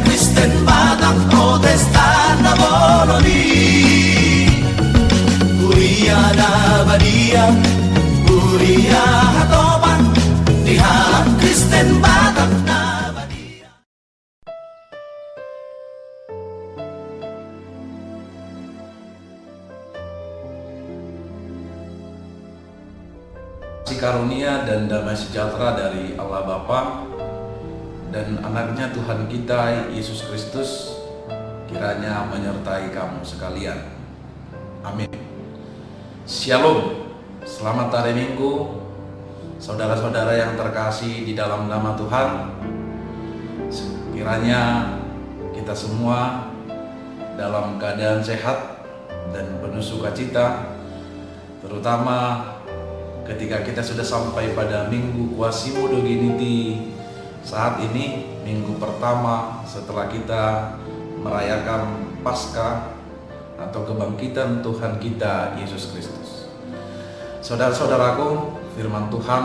Kristen batang protestan na boloni Kuria na badia Kuria hatoban Diha Kristen batang na badia. Kasih karunia dan damai sejahtera dari Allah Bapa dan anaknya Tuhan kita Yesus Kristus kiranya menyertai kamu sekalian. Amin. Shalom. Selamat hari Minggu, saudara-saudara yang terkasih di dalam nama Tuhan. Kiranya kita semua dalam keadaan sehat dan penuh sukacita, terutama ketika kita sudah sampai pada Minggu Quasimodo Doginiti saat ini, minggu pertama setelah kita merayakan Paskah atau kebangkitan Tuhan kita Yesus Kristus. Saudara-saudaraku, firman Tuhan,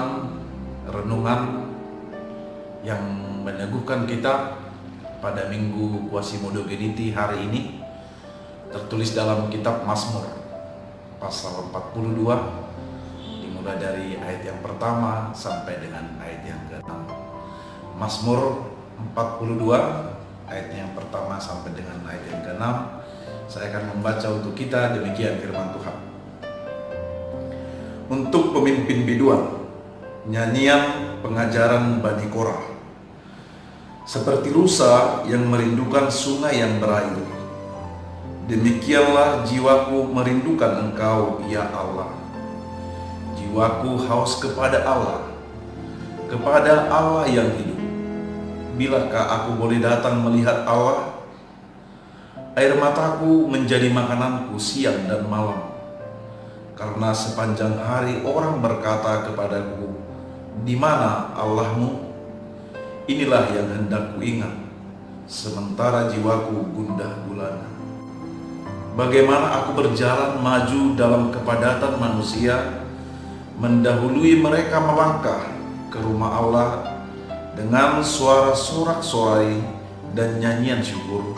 renungan yang meneguhkan kita pada Minggu Quasimodo Doginiti hari ini tertulis dalam kitab Mazmur pasal 42, dimulai dari ayat yang pertama sampai dengan ayat yang ke-6. Mazmur 42 ayat yang pertama sampai dengan ayat yang ke-6. Saya akan membaca untuk kita, demikian firman Tuhan. Untuk pemimpin biduan, nyanyian pengajaran Bani Korah. Seperti rusa yang merindukan sungai yang berair, demikianlah jiwaku merindukan Engkau, ya Allah. Jiwaku haus kepada Allah yang hidup. Bilakah aku boleh datang melihat Allah? Air mataku menjadi makananku siang dan malam. Karena sepanjang hari orang berkata kepadaku, di mana Allahmu? Inilah yang hendak kuingat, sementara jiwaku gundah gulana. Bagaimana aku berjalan maju dalam kepadatan manusia, mendahului mereka melangkah ke rumah Allah dengan suara sorak-sorai dan nyanyian syukur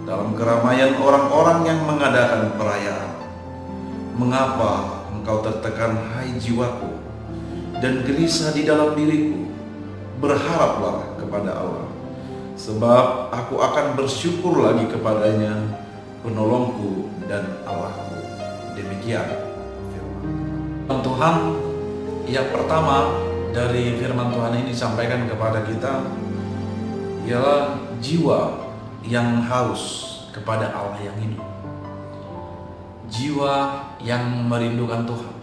dalam keramaian orang-orang yang mengadakan perayaan. Mengapa engkau tertekan, hai jiwaku, dan gelisah di dalam diriku? Berharaplah kepada Allah, sebab aku akan bersyukur lagi kepadanya, penolongku dan Allahku. Demikian firman Tuhan. Yang pertama dari firman Tuhan ini disampaikan kepada kita ialah jiwa yang haus kepada Allah yang hidup, jiwa yang merindukan Tuhan.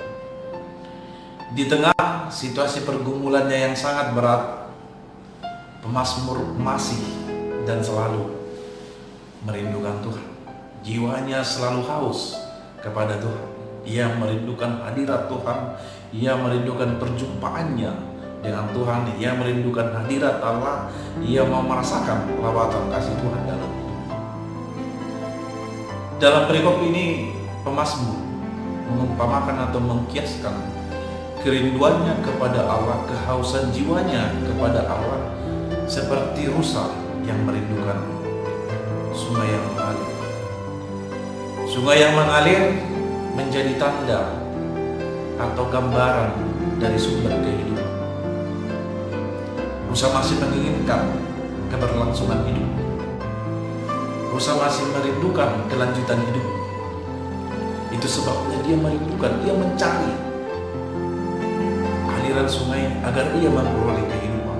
Di tengah situasi pergumulannya yang sangat berat, pemazmur masih dan selalu merindukan Tuhan. Jiwanya selalu haus kepada Tuhan. Ia merindukan hadirat Tuhan, ia merindukan perjumpaannya dengan Tuhan, ia merindukan hadirat Allah, ia mau merasakan lawatan kasih Tuhan dalam hidup. Dalam perikop ini, pemazmur mengumpamakan atau mengkiaskan kerinduannya kepada Allah, kehausan jiwanya kepada Allah seperti rusa yang merindukan sungai yang mengalir. Sungai yang mengalir menjadi tanda atau gambaran dari sumber kehidupan. Rusa masih menginginkan keberlangsungan hidup. Rusa masih merindukan kelanjutan hidup. Itu sebabnya dia merindukan, dia mencari aliran sungai agar ia memperoleh kehidupan,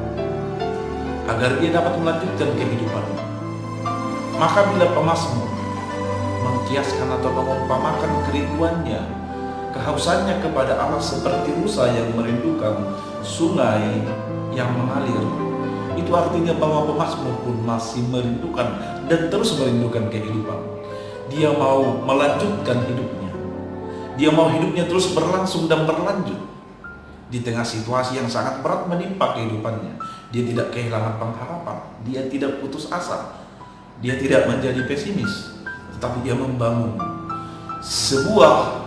agar ia dapat melanjutkan kehidupan. Maka bila pemazmur mengkiaskan atau mengumpamakan kerinduannya, kehausannya kepada Allah seperti rusa yang merindukan sungai yang mengalir, itu artinya bahwa pemazmur pun masih merindukan dan terus merindukan kehidupan. Dia mau melanjutkan hidupnya, dia mau hidupnya terus berlangsung dan berlanjut. Di tengah situasi yang sangat berat menimpa kehidupannya, dia tidak kehilangan pengharapan, dia tidak putus asa, dia tidak menjadi pesimis, tetapi dia membangun sebuah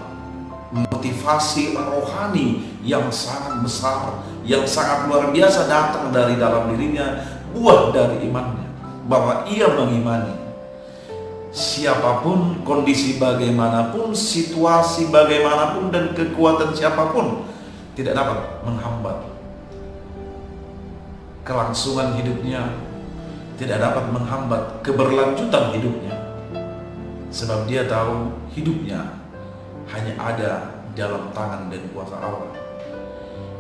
motivasi rohani yang sangat besar, yang sangat luar biasa datang dari dalam dirinya, buah dari imannya. bahwa ia mengimani siapapun, kondisi bagaimanapun, situasi bagaimanapun, dan kekuatan siapapun tidak dapat menghambat kelangsungan hidupnya, tidak dapat menghambat keberlanjutan hidupnya, sebab dia tahu hidupnya hanya ada dalam tangan dan kuasa Allah.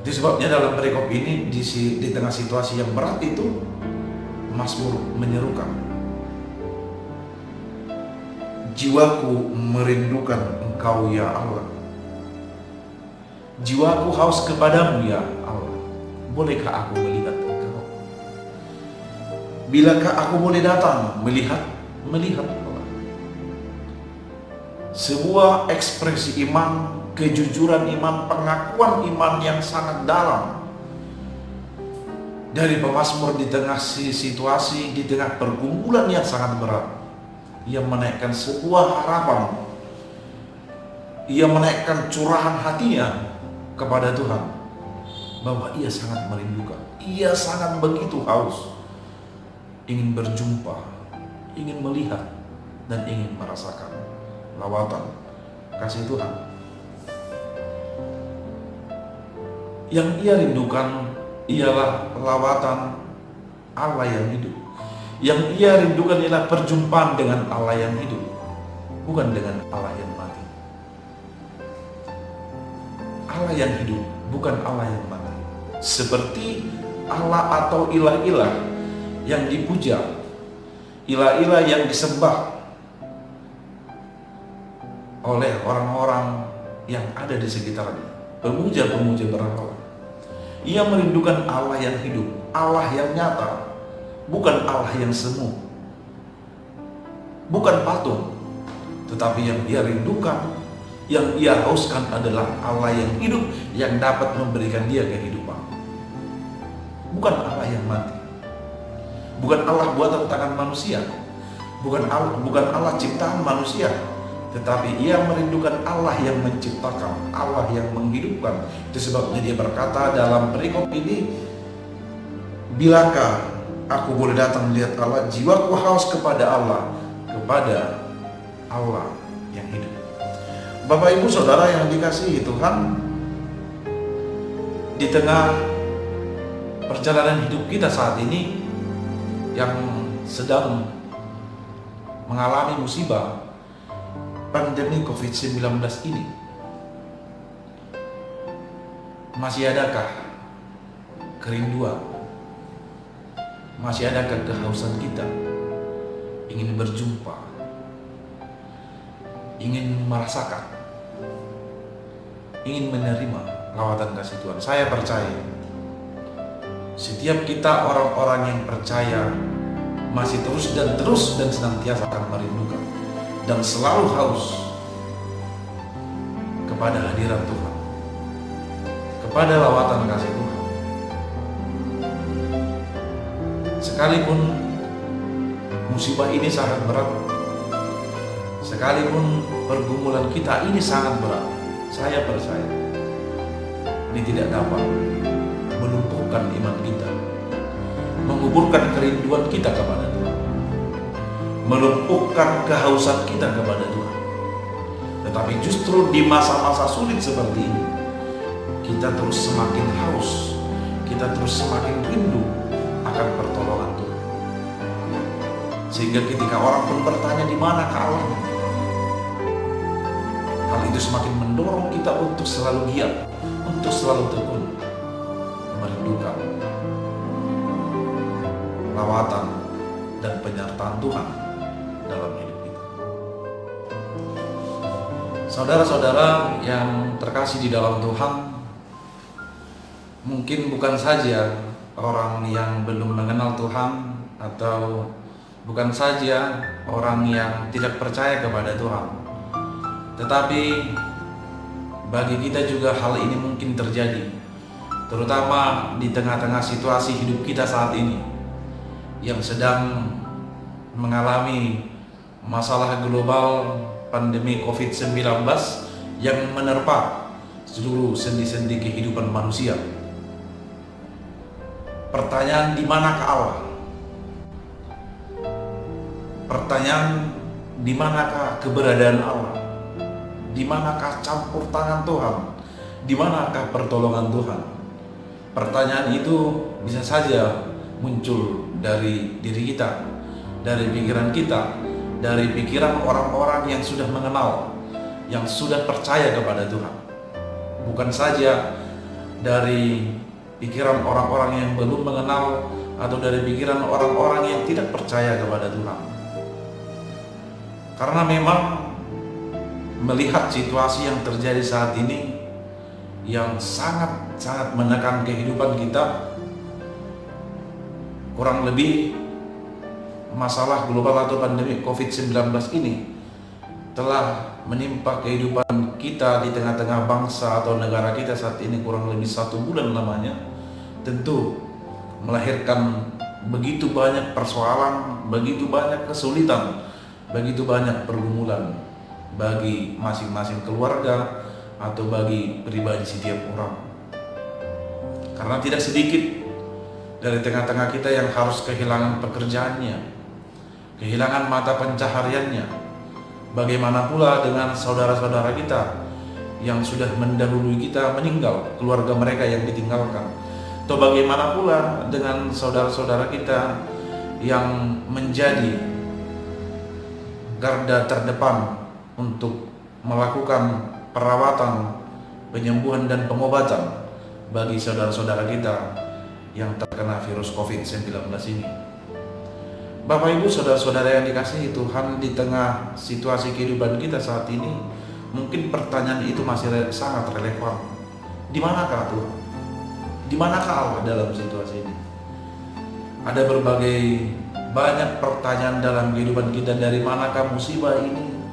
Itu sebabnya dalam perikop ini di tengah situasi yang berat itu, Mazmur menyerukan, jiwaku merindukan Engkau ya Allah, jiwaku haus kepadamu ya Allah. Bolehkah aku melihat Engkau? Bilakah aku boleh datang melihat Allah? Sebuah ekspresi iman, kejujuran iman, pengakuan iman yang sangat dalam dari pemazmur di tengah situasi, di tengah pergumulan yang sangat berat. Ia menaikkan sebuah harapan, ia menaikkan curahan hatinya kepada Tuhan, bahwa ia sangat merindukan, ia sangat begitu haus, ingin berjumpa, ingin melihat, dan ingin merasakan lawatan kasih Tuhan. Yang ia rindukan ialah lawatan Allah yang hidup. Yang ia rindukan ialah perjumpaan dengan Allah yang hidup, bukan dengan Allah yang mati. Allah yang hidup, bukan Allah yang mati. Seperti Allah atau ilah-ilah yang dipuja, ilah-ilah yang disembah oleh orang-orang yang ada di sekitarnya, pemuja-pemuja berhala. Ia merindukan Allah yang hidup, Allah yang nyata, bukan Allah yang semu, bukan patung, tetapi yang ia rindukan, yang ia hauskan adalah Allah yang hidup, yang dapat memberikan dia kehidupan. Bukan Allah yang mati, bukan Allah buatan tangan manusia, bukan Allah ciptaan manusia, tetapi ia merindukan Allah yang menciptakan, Allah yang menghidupkan. Itu sebabnya dia berkata dalam perikop ini, bilakah aku boleh datang melihat Allah, jiwaku haus kepada Allah yang hidup. Bapak Ibu Saudara yang dikasihi Tuhan, di tengah perjalanan hidup kita saat ini yang sedang mengalami musibah pandemi COVID-19 ini, masih adakah kerinduan, masih adakah kehausan kita ingin berjumpa, ingin merasakan, ingin menerima lawatan kasih Tuhan? Saya percaya setiap kita orang-orang yang percaya masih terus dan senantiasa akan merindukan dan selalu haus kepada hadirat Tuhan, kepada lawatan kasih Tuhan. Sekalipun musibah ini sangat berat, sekalipun pergumulan kita ini sangat berat, saya percaya ini tidak dapat melumpuhkan iman kita, menguburkan kerinduan kita kepada Tuhan, melumpuhkan kehausan kita kepada Tuhan. Tetapi justru di masa-masa sulit seperti ini, kita terus semakin haus, kita terus semakin rindu akan pertolongan Tuhan. Sehingga ketika orang pun bertanya di mana Allah, hal itu semakin mendorong kita untuk selalu giat, untuk selalu tekun merindukan lawatan dan penyertaan Tuhan dalam hidup kita. Saudara-saudara yang terkasih di dalam Tuhan, mungkin bukan saja orang yang belum mengenal Tuhan, atau bukan saja orang yang tidak percaya kepada Tuhan, tetapi bagi kita juga hal ini mungkin terjadi, terutama di tengah-tengah situasi hidup kita saat ini yang sedang mengalami masalah global pandemi COVID-19 yang menerpa seluruh sendi-sendi kehidupan manusia. Pertanyaan, di manakah Allah? Pertanyaan, di manakah keberadaan Allah? Di manakah campur tangan Tuhan? Di manakah pertolongan Tuhan? Pertanyaan itu bisa saja muncul dari diri kita, dari pikiran kita, dari pikiran orang-orang yang sudah mengenal, yang sudah percaya kepada Tuhan. Bukan saja dari pikiran orang-orang yang belum mengenal atau dari pikiran orang-orang yang tidak percaya kepada Tuhan. Karena memang melihat situasi yang terjadi saat ini yang sangat menekan kehidupan kita, kurang lebih masalah global atau pandemi COVID-19 ini telah menimpa kehidupan kita di tengah-tengah bangsa atau negara kita saat ini kurang lebih 1 bulan lamanya. Tentu melahirkan begitu banyak persoalan, begitu banyak kesulitan, begitu banyak pergumulan bagi masing-masing keluarga atau bagi pribadi setiap orang. Karena tidak sedikit dari tengah-tengah kita yang harus kehilangan pekerjaannya, kehilangan mata pencahariannya. Bagaimana pula dengan saudara-saudara kita yang sudah mendahului kita meninggal, keluarga mereka yang ditinggalkan. Atau bagaimana pula dengan saudara-saudara kita yang menjadi garda terdepan untuk melakukan perawatan, penyembuhan dan pengobatan bagi saudara-saudara kita yang terkena virus COVID-19 ini. Bapak Ibu, saudara-saudara yang dikasihi Tuhan, di tengah situasi kehidupan kita saat ini, mungkin pertanyaan itu masih sangat relevan. Di manakah Tuhan? Di manakah Allah dalam situasi ini? Ada berbagai banyak pertanyaan dalam kehidupan kita. Dari manakah musibah ini?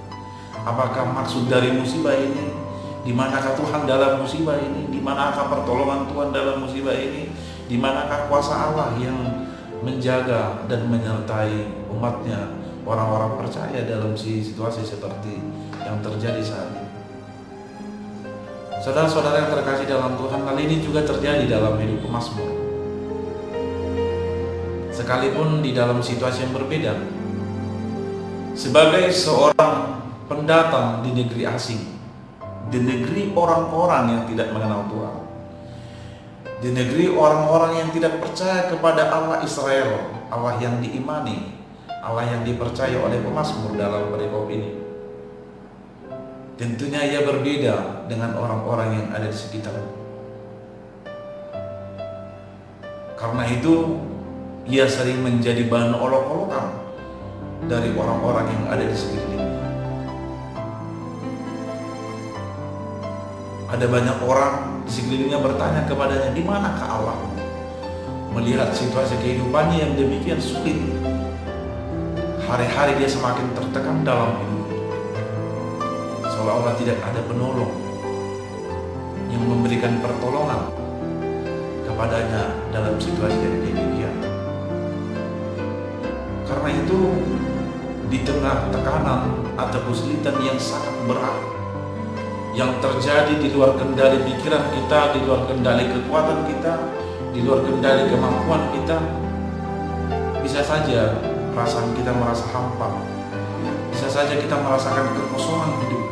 Apakah maksud dari musibah ini? Di manakah Tuhan dalam musibah ini? Di manakah pertolongan Tuhan dalam musibah ini? Di manakah kuasa Allah yang menjaga dan menyertai umatnya, orang-orang percaya dalam situasi seperti yang terjadi saat ini? Saudara-saudara yang terkasih dalam Tuhan, hal ini juga terjadi dalam hidup pemazmur. Sekalipun di dalam situasi yang berbeda, sebagai seorang pendatang di negeri asing, di negeri orang-orang yang tidak mengenal Tuhan, di negeri orang-orang yang tidak percaya kepada Allah Israel, Allah yang diimani, Allah yang dipercaya oleh pemazmur dalam perikop ini. Tentunya ia berbeda dengan orang-orang yang ada di sekitarnya. Karena itu ia sering menjadi bahan olok-olokan dari orang-orang yang ada di sekelilingnya. Ada banyak orang di sekelilingnya bertanya kepadanya, di manakah Allah? Melihat situasi kehidupannya yang demikian sulit, hari-hari dia semakin tertekan dalam hidup, seolah-olah tidak ada penolong yang memberikan pertolongan kepadanya dalam situasi yang demikian. Karena itu, di tengah tekanan atau kesulitan yang sangat berat yang terjadi di luar kendali pikiran kita, di luar kendali kekuatan kita, di luar kendali kemampuan kita, bisa saja perasaan kita merasa hampa, bisa saja kita merasakan kekosongan hidup,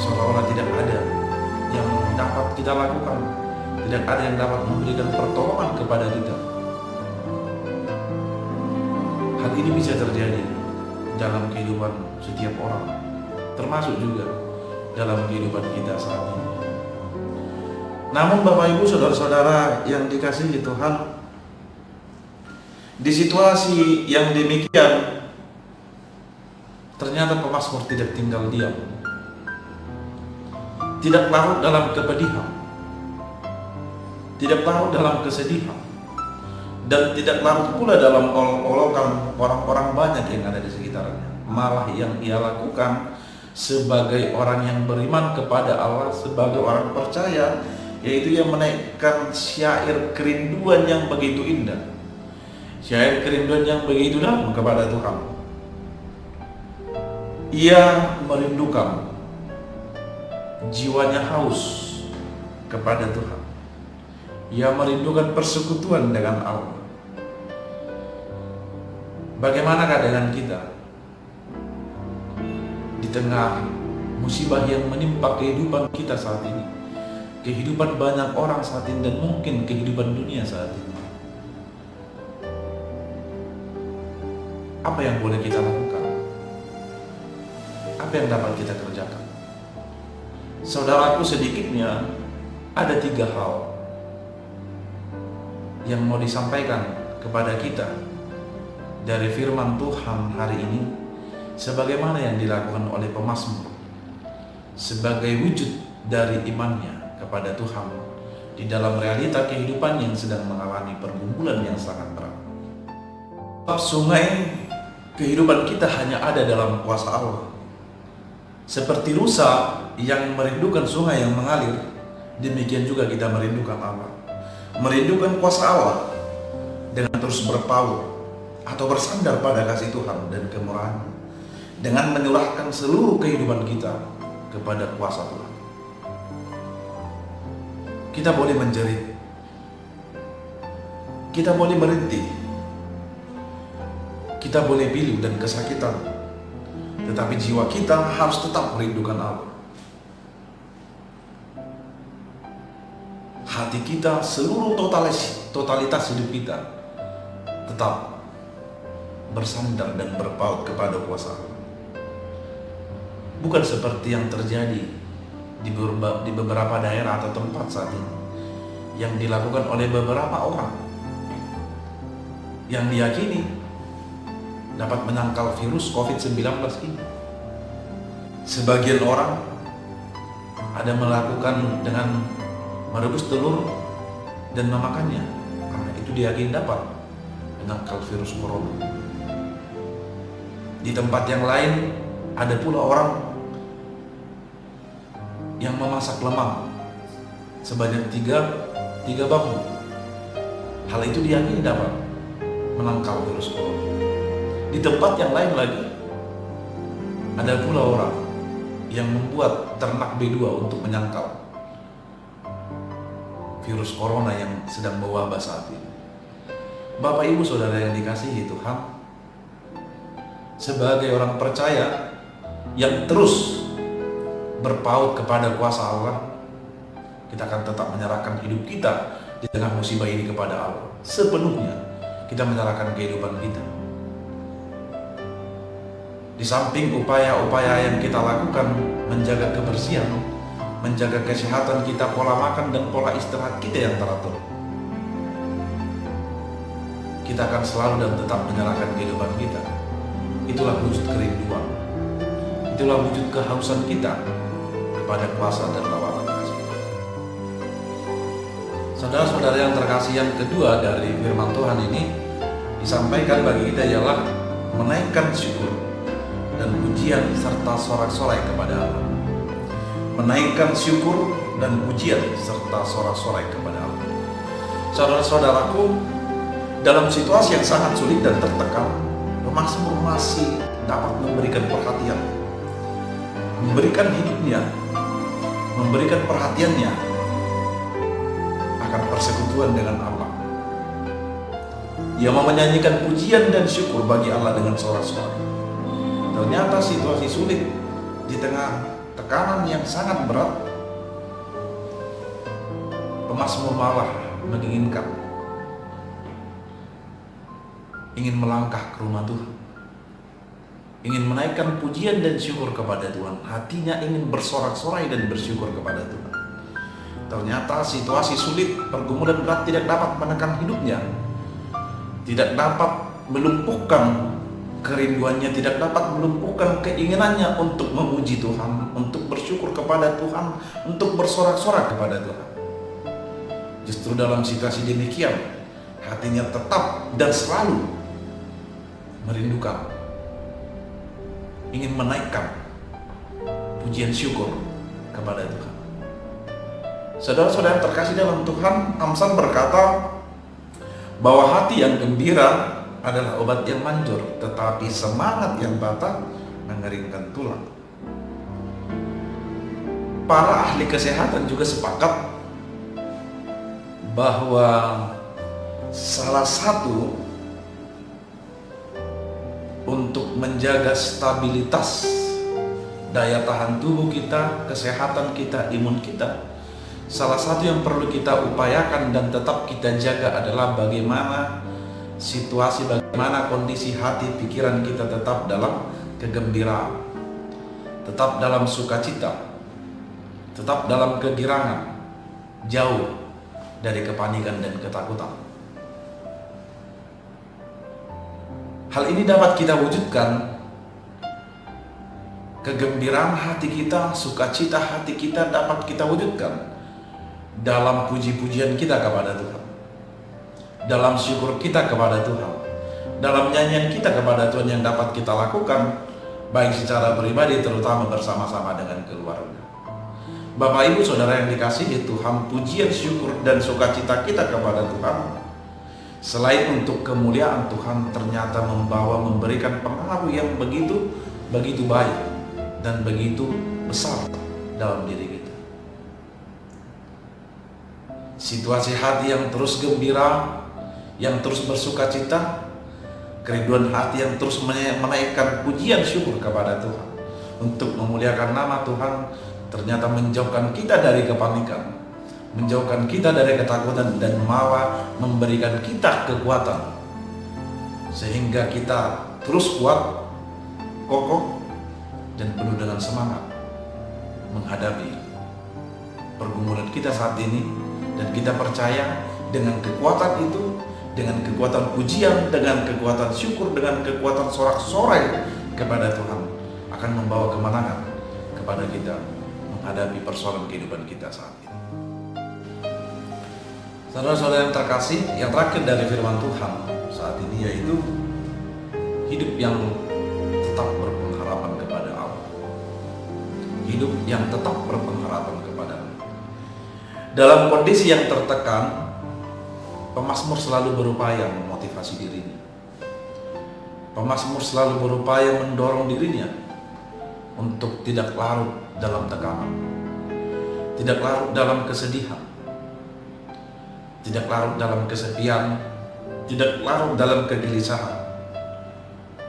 seolah-olah tidak ada yang dapat kita lakukan, tidak ada yang dapat memberikan pertolongan kepada kita. Hal ini bisa terjadi dalam kehidupan setiap orang, termasuk juga dalam kehidupan kita saat ini. Namun Bapak Ibu, saudara-saudara yang dikasihi Tuhan, di situasi yang demikian, ternyata pemazmur tidak tinggal diam, tidak larut dalam kepedihan, tidak larut dalam kesedihan, dan tidak larut pula dalam olok-olokan orang-orang banyak yang ada di sekitarnya. Malah yang ia lakukan sebagai orang yang beriman kepada Allah, sebagai orang percaya, yaitu yang menaikkan syair kerinduan yang begitu indah, syair kerinduan yang begitu dalam kepada Tuhan. Ia merindukan, jiwanya haus kepada Tuhan. Ia merindukan persekutuan dengan Allah. Bagaimanakah dengan kita di tengah musibah yang menimpa kehidupan kita saat ini, kehidupan banyak orang saat ini, dan mungkin kehidupan dunia saat ini? Apa yang boleh kita lakukan? Apa yang dapat kita kerjakan? Saudaraku, sedikitnya ada 3 hal yang mau disampaikan kepada kita dari firman Tuhan hari ini, sebagaimana yang dilakukan oleh pemazmur sebagai wujud dari imannya kepada Tuhan di dalam realita kehidupan yang sedang mengalami pergumulan yang sangat berat. Sungai kehidupan kita hanya ada dalam kuasa Allah. Seperti rusa yang merindukan sungai yang mengalir, demikian juga kita merindukan Allah, merindukan kuasa Allah dengan terus berpaut atau bersandar pada kasih Tuhan dan kemurahan, dengan menyerahkan seluruh kehidupan kita kepada kuasa Tuhan. Kita boleh menjerit, kita boleh merintih, kita boleh pilu dan kesakitan, tetapi jiwa kita harus tetap merindukan Allah. Hati kita, seluruh totalitas hidup kita tetap bersandar dan berpaut kepada kuasa Allah. Bukan seperti yang terjadi di beberapa daerah atau tempat saat ini, yang dilakukan oleh beberapa orang yang diyakini dapat menangkal virus COVID-19 ini. Sebagian orang ada melakukan dengan merebus telur dan memakannya, karena itu diyakini dapat menangkal virus corona. Di tempat yang lain ada pula orang yang memasak lemang sebanyak tiga bambu. Hal itu diyakini dapat menangkal virus corona. Di tempat yang lain lagi ada pula orang yang membuat ternak B2 untuk menyangkal virus corona yang sedang mewabah saat ini. Bapak Ibu Saudara yang dikasihi Tuhan, sebagai orang percaya yang terus berpaut kepada kuasa Allah, kita akan tetap menyerahkan hidup kita di tengah musibah ini kepada Allah. Sepenuhnya kita menyerahkan kehidupan kita. Di samping upaya-upaya yang kita lakukan menjaga kebersihan, menjaga kesehatan kita, pola makan dan pola istirahat kita yang teratur, kita akan selalu dan tetap menyerahkan kehidupan kita. Itulah wujud kerinduan, itulah wujud kehausan kita kepada kuasa dan tawaran kasih. Saudara-saudara yang terkasih, yang kedua dari firman Tuhan ini disampaikan bagi kita ialah menaikkan syukur dan pujian serta sorak-sorai kepada Allah. Menaikkan syukur dan pujian serta sorak-sorai kepada Allah. Saudara-saudaraku, dalam situasi yang sangat sulit dan tertekan, pemazmur masih dapat memberikan perhatian, memberikan hidupnya, memberikan perhatiannya akan persekutuan dengan Allah. Ia mau menyanyikan pujian dan syukur bagi Allah dengan sorak-sorai. Ternyata situasi sulit di tengah tekanan yang sangat berat, pemazmur malah menginginkan, ingin melangkah ke rumah Tuhan, ingin menaikkan pujian dan syukur kepada Tuhan. Hatinya ingin bersorak-sorai dan bersyukur kepada Tuhan. Ternyata situasi sulit, pergumulan berat tidak dapat menekan hidupnya, tidak dapat melumpuhkan kerinduannya, tidak dapat melumpuhkan keinginannya untuk memuji Tuhan, untuk bersyukur kepada Tuhan, untuk bersorak-sorak kepada Tuhan. Justru dalam situasi demikian, hatinya tetap dan selalu merindukan, ingin menaikkan pujian syukur kepada Tuhan. Saudara-saudara terkasih dalam Tuhan, Amsal berkata bahwa hati yang gembira adalah obat yang manjur, tetapi semangat yang bata mengeringkan tulang. Para ahli kesehatan juga sepakat bahwa salah satu untuk menjaga stabilitas daya tahan tubuh kita, kesehatan kita, imun kita. Salah satu yang perlu kita upayakan dan tetap kita jaga adalah bagaimana situasi, bagaimana kondisi hati pikiran kita tetap dalam kegembiraan, tetap dalam sukacita, tetap dalam kegirangan, jauh dari kepanikan dan ketakutan. Hal ini dapat kita wujudkan, kegembiraan hati kita, sukacita hati kita dapat kita wujudkan dalam puji-pujian kita kepada Tuhan, dalam syukur kita kepada Tuhan, dalam nyanyian kita kepada Tuhan yang dapat kita lakukan baik secara pribadi terutama bersama-sama dengan keluarga. Bapak Ibu Saudara yang dikasihi Tuhan, pujian, syukur dan sukacita kita kepada Tuhan selain untuk kemuliaan Tuhan ternyata memberikan pengaruh yang begitu baik dan begitu besar dalam diri kita. Situasi hati yang terus gembira, yang terus bersukacita, kerinduan hati yang terus menaikkan pujian syukur kepada Tuhan untuk memuliakan nama Tuhan ternyata menjauhkan kita dari kepanikan, menjauhkan kita dari ketakutan, dan malah memberikan kita kekuatan sehingga kita terus kuat, kokoh, dan penuh dengan semangat menghadapi pergumulan kita saat ini. Dan kita percaya dengan kekuatan itu, dengan kekuatan pujian, dengan kekuatan syukur, dengan kekuatan sorak-sorai kepada Tuhan akan membawa kemenangan kepada kita menghadapi persoalan kehidupan kita saat ini. Saudara-saudara yang terkasih, yang terakhir dari firman Tuhan saat ini yaitu hidup yang tetap berpengharapan kepada Allah. Hidup yang tetap berpengharapan kepada Allah. Dalam kondisi yang tertekan, pemazmur selalu berupaya memotivasi dirinya. Pemazmur selalu berupaya mendorong dirinya untuk tidak larut dalam tekanan, tidak larut dalam kesedihan, tidak larut dalam kesepian, tidak larut dalam kegelisahan,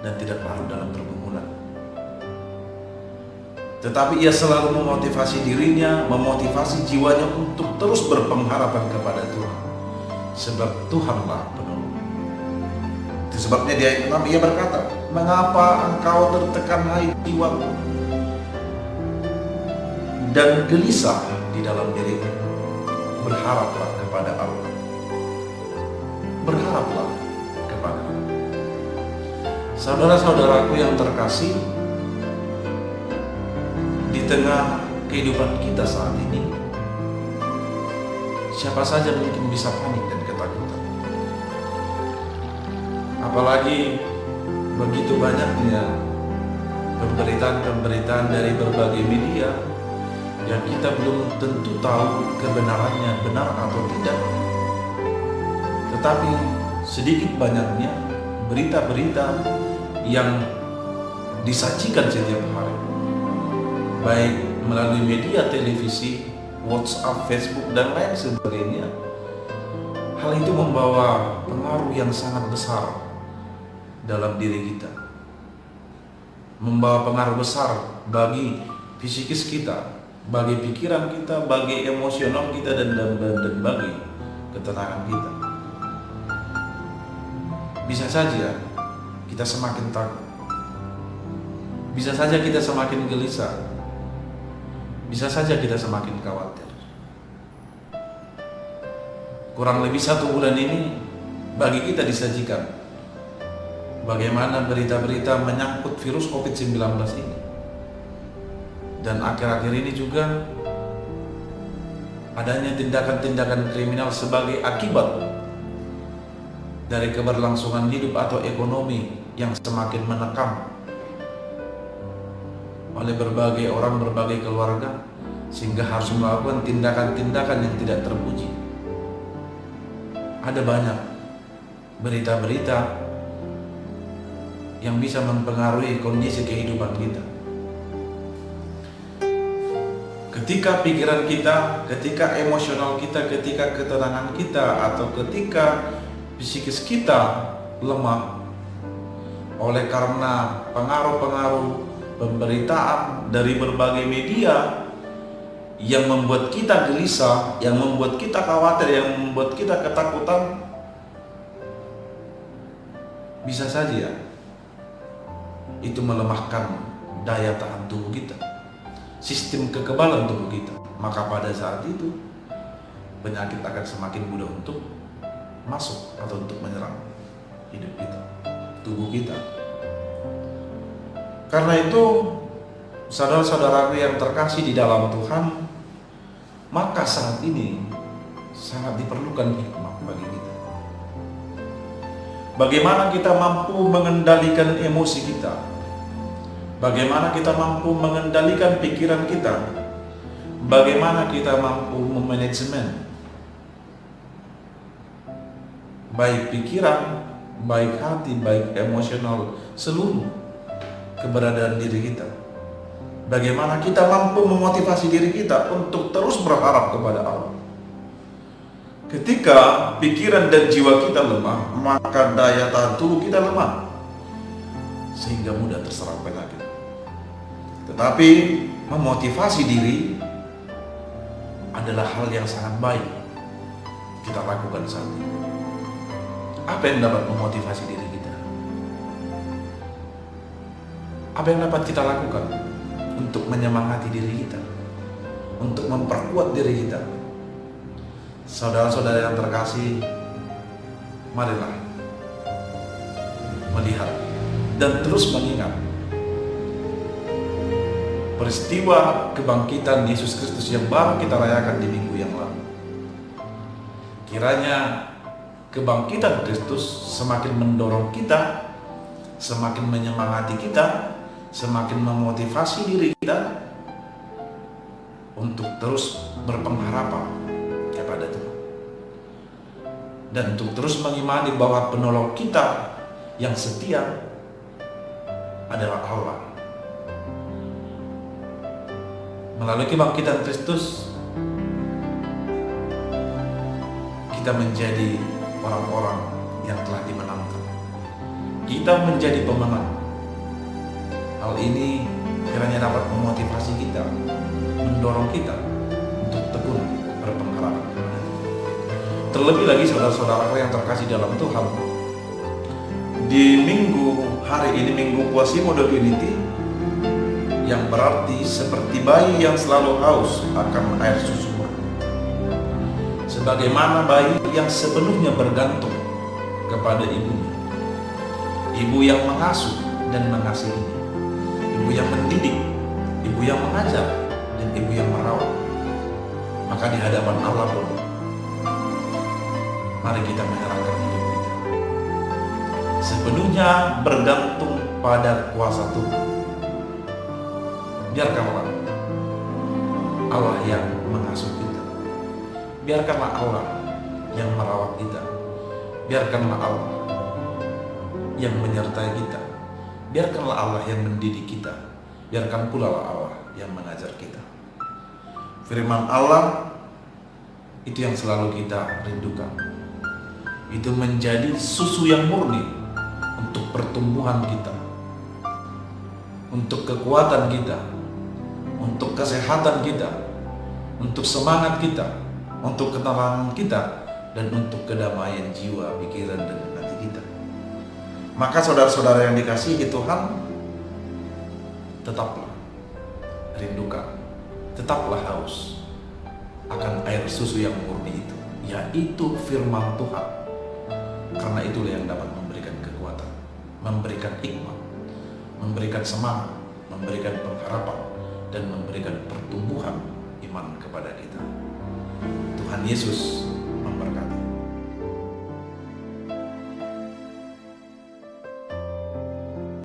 dan tidak larut dalam pergumulan. Tetapi ia selalu memotivasi dirinya, memotivasi jiwanya untuk terus berpengharapan kepada Tuhan, sebab Tuhanlah penolong. Itu sebabnya di ayat 6 ia berkata, "Mengapa engkau tertekan hai jiwaku, dan gelisah di dalam dirimu? Berharaplah kepada Allah." Berharaplah kepada Allah. Saudara-saudaraku yang terkasih, di tengah kehidupan kita saat ini, siapa saja mungkin bisa panik dan ketakutan. Apalagi begitu banyaknya pemberitaan-pemberitaan dari berbagai media yang kita belum tentu tahu kebenarannya benar atau tidak. Tetapi sedikit banyaknya berita-berita yang disajikan setiap hari, baik melalui media televisi, WhatsApp, Facebook, dan lain sebagainya. Hal itu membawa pengaruh yang sangat besar dalam diri kita, membawa pengaruh besar bagi psikis kita, bagi pikiran kita, bagi emosional kita, dan bagi ketenangan kita. Bisa saja kita semakin takut, bisa saja kita semakin gelisah, bisa saja kita semakin khawatir. Kurang lebih 1 bulan ini bagi kita disajikan bagaimana berita-berita menyangkut virus COVID-19 ini. Dan akhir-akhir ini juga adanya tindakan-tindakan kriminal sebagai akibat dari keberlangsungan hidup atau ekonomi yang semakin menekam oleh berbagai orang, berbagai keluarga, sehingga harus melakukan tindakan-tindakan yang tidak terpuji. Ada banyak berita-berita yang bisa mempengaruhi kondisi kehidupan kita. Ketika pikiran kita, ketika emosional kita, ketika ketenangan kita, atau ketika psikis kita lemah, oleh karena pengaruh-pengaruh pemberitaan dari berbagai media yang membuat kita gelisah, yang membuat kita khawatir, yang membuat kita ketakutan, bisa saja itu melemahkan daya tahan tubuh kita, sistem kekebalan tubuh kita. Maka pada saat itu penyakit akan semakin mudah untuk masuk atau untuk menyerang hidup kita, tubuh kita. Karena itu, saudara-saudaraku yang terkasih di dalam Tuhan, maka saat ini sangat diperlukan hikmah bagi kita. Bagaimana kita mampu mengendalikan emosi kita? Bagaimana kita mampu mengendalikan pikiran kita? Bagaimana kita mampu memanajemen baik pikiran, baik hati, baik emosional, seluruh keberadaan diri kita? Bagaimana kita mampu memotivasi diri kita untuk terus berharap kepada Allah? Ketika pikiran dan jiwa kita lemah, maka daya tahan tubuh kita lemah, sehingga mudah terserang penyakit. Tetapi memotivasi diri adalah hal yang sangat baik kita lakukan saat ini. Apa yang dapat memotivasi diri kita? Apa yang dapat kita lakukan untuk menyemangati diri kita, untuk memperkuat diri kita? Saudara-saudara yang terkasih, marilah melihat dan terus mengingat peristiwa kebangkitan Yesus Kristus yang baru kita rayakan di minggu yang lalu. Kiranya kebangkitan Kristus semakin mendorong kita, semakin menyemangati kita, semakin memotivasi diri kita untuk terus berpengharapan kepada Tuhan, dan untuk terus mengimani bahwa penolong kita yang setia adalah Allah. Melalui kebangkitan Kristus, kita menjadi orang-orang yang telah dimenangkan. Kita menjadi pemenang. Hal ini kiranya dapat memotivasi kita, mendorong kita untuk tekun berpengharapan. Terlebih lagi saudara-saudaraku yang terkasih dalam Tuhan, di minggu hari ini, Minggu Quasimo Divinity, yang berarti seperti bayi yang selalu haus akan air susu murni, sebagaimana bayi yang sepenuhnya bergantung kepada ibunya, ibu yang mengasuh dan mengasihi, ibu yang mendidik, ibu yang mengajar, dan ibu yang merawat. Maka di hadapan Allah pun, mari kita menyerahkan hidup kita sepenuhnya bergantung pada kuasa Tuhan. Biarkanlah Allah yang mengasuh kita, biarkanlah Allah yang merawat kita, biarkanlah Allah yang menyertai kita, biarkanlah Allah yang mendidik kita, biarkan pula Allah yang mengajar kita. Firman Allah itu yang selalu kita rindukan, itu menjadi susu yang murni untuk pertumbuhan kita, untuk kekuatan kita, untuk kesehatan kita, untuk semangat kita, untuk ketenangan kita, dan untuk kedamaian jiwa, pikiran, dan hati kita. Maka saudara-saudara yang dikasihi Tuhan, tetaplah rindukan, tetaplah haus akan air susu yang murni itu, yaitu firman Tuhan. Karena itulah yang dapat memberikan kekuatan, memberikan hikmat, memberikan semangat, memberikan pengharapan, dan memberikan pertumbuhan iman kepada kita. Tuhan Yesus